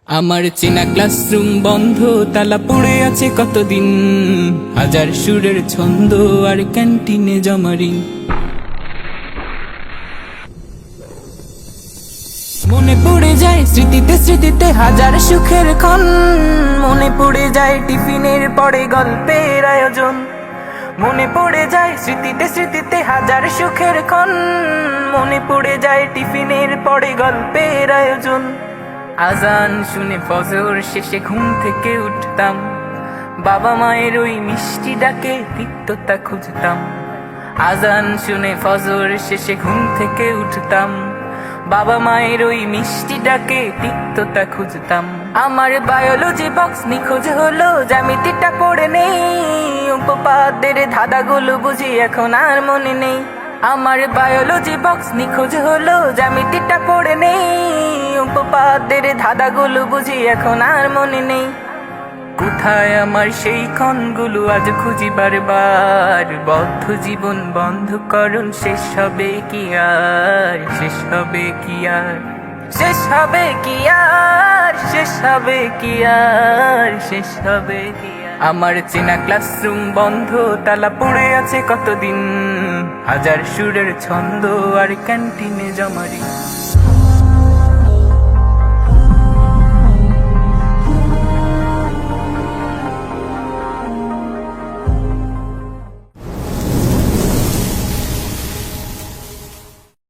আমার চেনা ক্লাসরুম বন্ধ, তালা পড়ে আছে কতদিন। হাজার সুরের ছন্দ আর ক্যান্টিনে জমারিন। মনে পড়ে যায় স্মৃতিতে স্মৃতিতে হাজার সুখের ক্ষণ। মনে পড়ে যায় টিফিনের পরে গল্পের আয়োজন। মনে পড়ে যায় স্মৃতিতে স্মৃতিতে হাজার সুখের ক্ষণ। মনে পড়ে যায় টিফিনের পরে গল্পের আয়োজন। আজান শুনে ফজর শেষে ঘুম থেকে উঠতাম, বাবা মায়ের ওই মিষ্টি ডাকে তিক্ততা খুঁজতাম। আজান শুনে ফজর শেষে ঘুম থেকে উঠতাম, বাবা মায়ের ওই মিষ্টি ডাকে তিক্ততা খুঁজতাম। আমার বায়োলজি বক্স নিখোঁজ হলো, জ্যামিতিটা পড়ে নেই। উপপাদ্যের ধাঁধাগুলো বুঝি এখন আর মনে নেই। আমার বায়োলজি বক্স নিখোঁজ হলো, জ্যামিতিটা পড়ে নেই। উপপাদ্যের ধাঁধাগুলো বুঝি এখন আর মনে নেই। কোথায় আমার সেই ক্ষণগুলো আজ খুঁজি বারবার। বদ্ধ জীবন বন্ধকরণ শেষ হবে কি আর, শেষ হবে কি আর, শেষ হবে কি আর, শেষ হবে কি আর, শেষ হবে কি আর। আমার চেনা ক্লাসরুম বন্ধ, তালা পড়ে আছে কতদিন। হাজার সুরের ছন্দ আর ক্যান্টিনে জমারি।